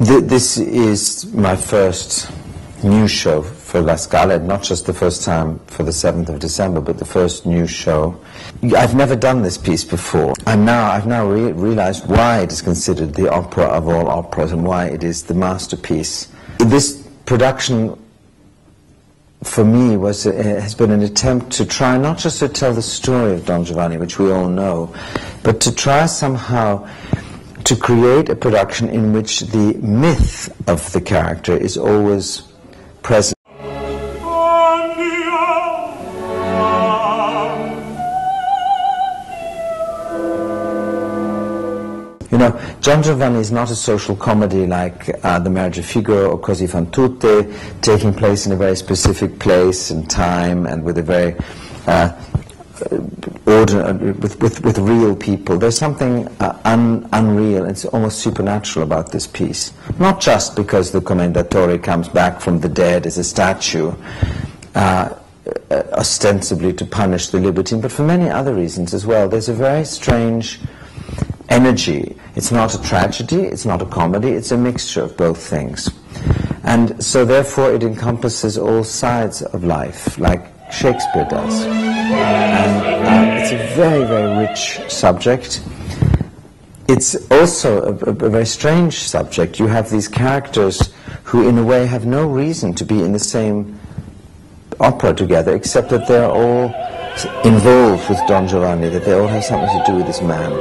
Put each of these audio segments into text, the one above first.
This is my first new show for La Scala, not just the first time for the 7th of December, but the first new show. I've never done this piece before. I've now realized why it is considered the opera of all operas and why it is the masterpiece. This production, for me, has been an attempt to try not just to tell the story of Don Giovanni, which we all know, but to try somehow to create a production in which the myth of the character is always present. You know, Don Giovanni is not a social comedy like The Marriage of Figaro or Così fan tutte, taking place in a very specific place and time and with a very with real people. There's something unreal, it's almost supernatural about this piece. Not just because the Commendatore comes back from the dead as a statue, ostensibly to punish the libertine, but for many other reasons as well. There's a very strange energy. It's not a tragedy, it's not a comedy, it's a mixture of both things. And so therefore it encompasses all sides of life, like Shakespeare does. And it's a very, very rich subject. It's also a very strange subject. You have these characters who in a way have no reason to be in the same opera together, except that they're all involved with Don Giovanni, that they all have something to do with this man.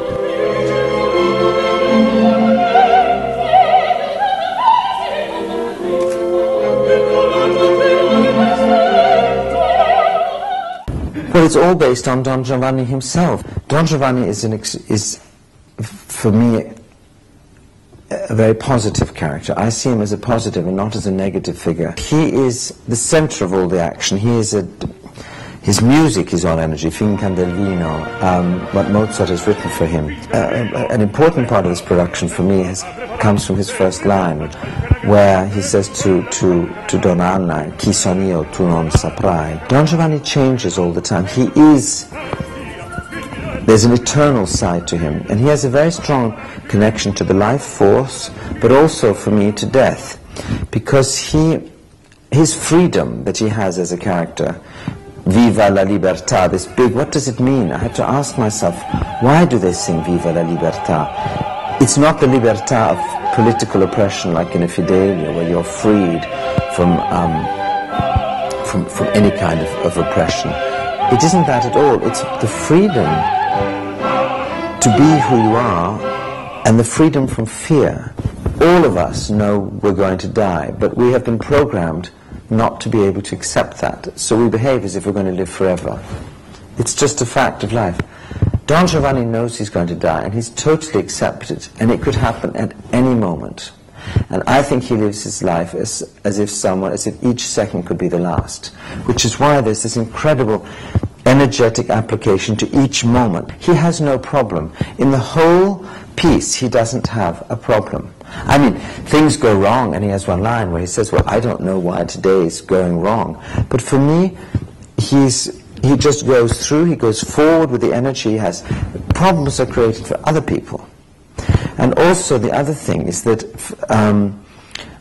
Well, it's all based on Don Giovanni himself. Don Giovanni is for me, a very positive character. I see him as a positive and not as a negative figure. He is the center of all the action. His music is all energy, Fincan del Vino, what Mozart has written for him. An important part of this production for me comes from his first line, where he says to Don Anna, "Chi son io, tu non saprai." Don Giovanni changes all the time. There's an eternal side to him, and he has a very strong connection to the life force, but also, for me, to death, because his freedom that he has as a character, Viva la libertà, this big, what does it mean? I had to ask myself, why do they sing Viva la libertà? It's not the libertà of political oppression like in a Fidelia, where you're freed from any kind of oppression. It isn't that at all. It's the freedom to be who you are and the freedom from fear. All of us know we're going to die, but we have been programmed not to be able to accept that. So we behave as if we're going to live forever. It's just a fact of life. Don Giovanni knows he's going to die, and he's totally accepted, and it could happen at any moment. And I think he lives his life as if each second could be the last, which is why there's this incredible energetic application to each moment. He has no problem. In the whole piece, he doesn't have a problem. I mean, things go wrong, and he has one line where he says, well, I don't know why today is going wrong. But for me, he just goes through, he goes forward with the energy he has. Problems are created for other people. And also the other thing is that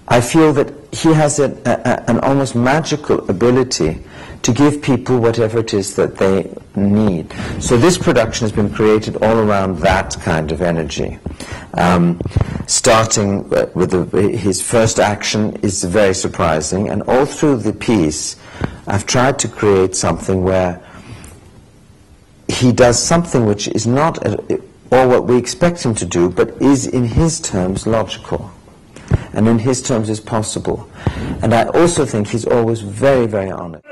I feel that he has an almost magical ability to give people whatever it is that they need. So this production has been created all around that kind of energy. Starting with his first action is very surprising, and all through the piece I've tried to create something where he does something which is not all what we expect him to do, but is in his terms logical, and in his terms is possible. And I also think he's always very, very honest.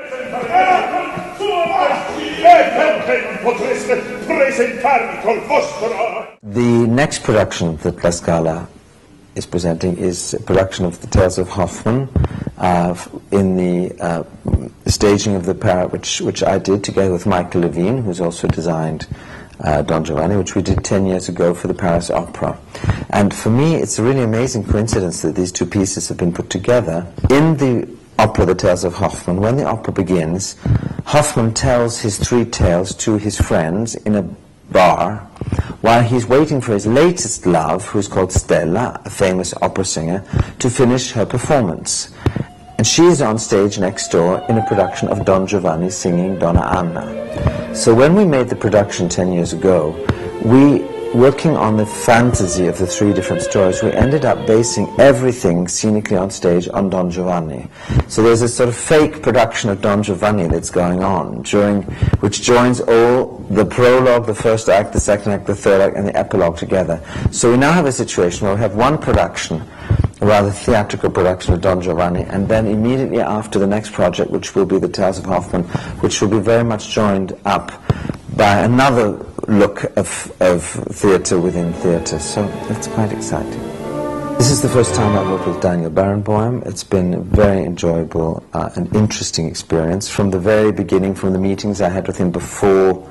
The next production that La Scala is presenting is a production of the Tales of Hoffmann in the staging of the Parrot, which I did together with Michael Levine, who's also designed Don Giovanni, which we did 10 years ago for the Paris Opera. And for me, it's a really amazing coincidence that these two pieces have been put together. In the opera, The Tales of Hoffmann, when the opera begins, Hoffmann tells his three tales to his friends in a bar, while he's waiting for his latest love, who's called Stella, a famous opera singer, to finish her performance. And she is on stage next door in a production of Don Giovanni singing Donna Anna. So when we made the production 10 years ago, working on the fantasy of the three different stories, we ended up basing everything scenically on stage on Don Giovanni. So there's a sort of fake production of Don Giovanni that's going on, which joins all the prologue, the first act, the second act, the third act, and the epilogue together. So we now have a situation where we have one production, a rather theatrical production of Don Giovanni, and then immediately after the next project, which will be the Tales of Hoffmann, which will be very much joined up by another look of theatre within theatre. So it's quite exciting. This is the first time I've worked with Daniel Barenboim. It's been a very enjoyable and interesting experience. From the very beginning, from the meetings I had with him before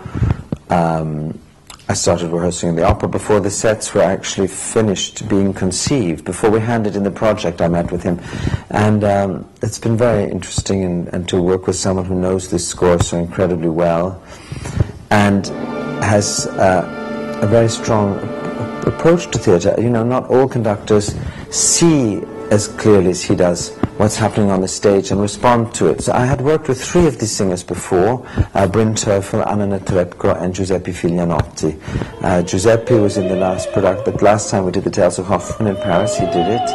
I started rehearsing in the opera, before the sets were actually finished being conceived, before we handed in the project, I met with him. And it's been very interesting and to work with someone who knows this score so incredibly well and has a very strong approach to theatre. You know, not all conductors see as clearly as he does what's happening on the stage and respond to it. So I had worked with three of these singers before, Bryn, Terfel, Netrebko, and Giuseppe Filianoti. Giuseppe was in the last production, the last time we did the Tales of Hoffmann in Paris, he did it.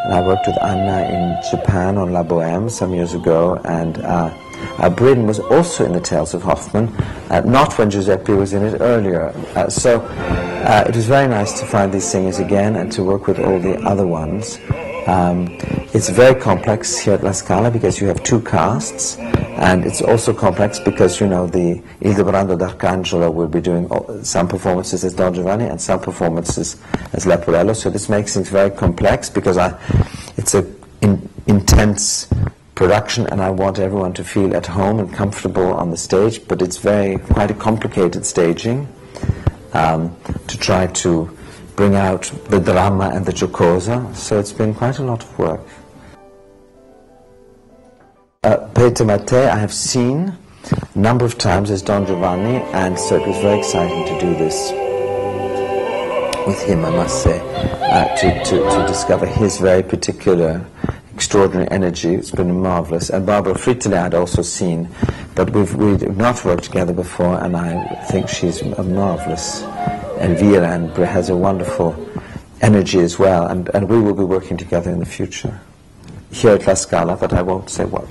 And I worked with Anna in Japan on La Bohème some years ago, and Bryn was also in the Tales of Hoffmann, not when Giuseppe was in it earlier. So it was very nice to find these singers again and to work with all the other ones. It's very complex here at La Scala because you have two casts, and it's also complex because, you know, the Ildebrando d'Arcangelo will be doing some performances as Don Giovanni and some performances as Leporello, so this makes things very complex because it's an intense production and I want everyone to feel at home and comfortable on the stage, but it's quite a complicated staging to try to bring out the drama and the giocosa, so it's been quite a lot of work. Peter Mattei I have seen a number of times as Don Giovanni, and so it was very exciting to do this with him, I must say, to discover his very particular extraordinary energy. It's been marvellous. And Barbara Frittoli I had also seen, but we've not worked together before, and I think she's a marvellous Elvira and has a wonderful energy as well, and we will be working together in the future here at La Scala, but I won't say what.